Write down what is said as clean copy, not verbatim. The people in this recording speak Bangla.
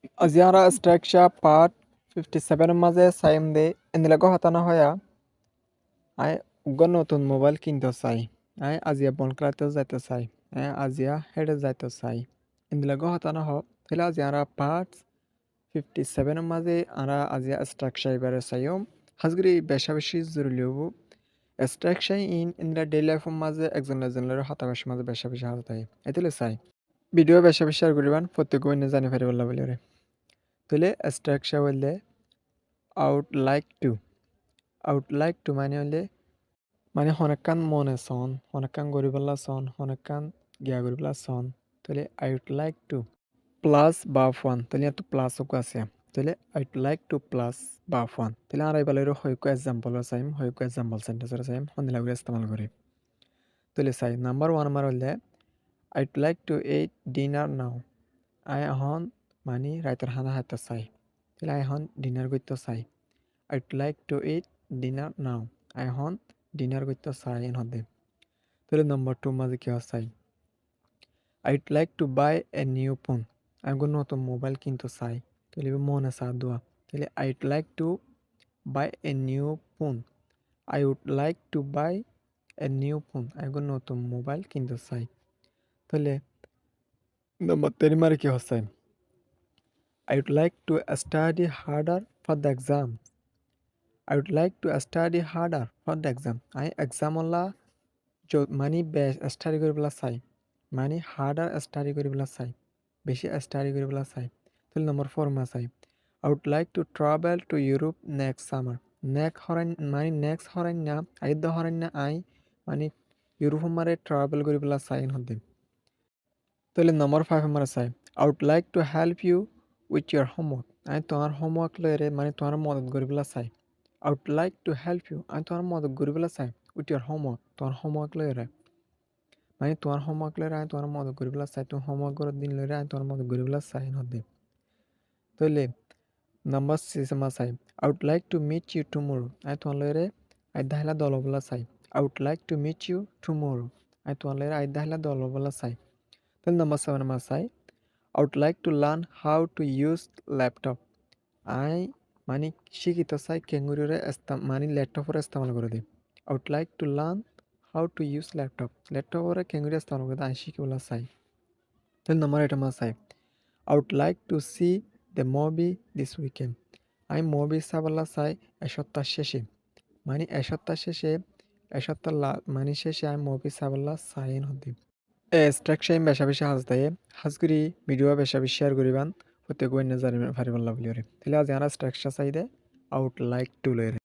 Aziara structure part 57 মাঝে সাইম দে এন্দিলাগো হতানা হয়া আই উগ্র নতুন মোবাইল কিনতে চাই আই আজিয়া বন খেলাতে যাইতে চাই আজিয়া হেডে যাইতে চাই এন্দিলাগো হতানা হ তাহলে আজিয়ারা পার্ট 57 মাঝে আরা আজিয়া স্ট্রাকচার এবারে চাইম হাজগিরি বেশা বেশি জরুরি হবো স্ট্রাকচার ইন ডেইলি লাইফ মাঝে একজন একজনের হতাবাসী মাঝে বেশা বেশি হাত থাকে এতলে চাই ভিডিও বেশা বেশি শেয়ার করিবান প্রত্যেক জানি পারি বললা বলি রে তাহলে স্ট্রাকচার বললে আউট লাইক টু মানে হলে মানে হনেকান মনে সন হনেকান গরিবাল্লা সন হনেকান গিয়া গরিবাল্লা সন তাহলে I would like to plus বা ফান তাহলে এত প্লাস ও আছে তাহলে I would like to plus বা ফান তাহলে আর এবার হয়তো এক্সাম্পল চাইম হয়তো এক্সাম্পল সেন্টেন্স চাইম হন্দিলা করে ইস্তেমাল করি তাহলে চাই নাম্বার ওয়ান আমার হলে I would like to eat dinner now I এখন মানে রাইতের খানা খাইতে চাই তাহলে আই এখন ডিনার করতে চাই I would like to eat dinner now I এখন ডিনার করতে চাই এন হদে তাহলে নম্বর টু মাঝে কি চাই I would like to buy a new phone আমি কোনো নতুন মোবাইল কিনতে চাই তাহলে মনে চা দোয়া তাহলে I would like to buy a new phone I would like to buy a new phone আমি কোনো নতুন মোবাইল কিনতে চাই তাহলে নম্বর তিন মারে কি চাই I would like to study harder for the exam. I would like to study harder for the exam. I exam OLA মানে স্টাডি করিবলা চাই মানে হার্ডার স্টাডি করিবলা চাই বেশি স্টাডি করিবলা চাই তাহলে নম্বর ফোর মা চাই I would like to travel to Europe next summer next হরাইন না আইদ্য হরাইন না আই মানে ইউরোপ মারে ট্রাভেল করিবলা চাই হদিন তাহলে নম্বর ফাইভ আমার চাই I would like to help you with your homework আমি তোমার হোমওয়ার্ক লয়ে মানে তোমার মদত করিবলা চাই I would like to help you আমি তোমার মদত করিবলা চাই উইথ ইয়োর হোমওয়ার্ক তোমার হোমওয়ার্ক লয়ে মানে তোমার হোমওয়ার্ক লয়ে আমি তোমার মদত করিবলা চাই তুমি হোমওয়ার্ক করার দিন লয়ে আমি তোমার মদত করিবলা চাই নদে তাহলে নাম্বার সিক্স আমার চাই I would like to meet you tomorrow আমি তোমার লয়ে আইদা হেলা দলবলা চাই I would like to meet you tomorrow আমি তোমার লয়ে আইদা হেলা দলবলা চাই তাহলে নাম্বার সেভেন আমার চাই I would like to learn how to use laptop. I মানে শিখিতে চাই কেঙ্গুরিরে মানে ল্যাপটপের ইস্তেমাল করে দিই I would like to learn how to use laptop. ল্যাপটপের কেঙ্গুরি ইস্তেমাল করে আমি শিখিবলা চাই তাহলে নম্বর এটা মা চাই I would like to see the movie this weekend. আমি মুভি চাবলা চাই এ সপ্তাহ শেষে মানে এ সপ্তাহ শেষে মানে শেষে আমি মুভি চাবলা চাই হদিম স্ট্রাকচার বেশা বেশি হাজ দেয় হাজগুড়ি ভিডিও বেশা বেশি শেয়ার করিবান প্রত্যেক জানি পারিবাল্লা বলি তাহলে আজ যারা স্ট্রাকচার চাই দে আউট লাইক টু লয়ে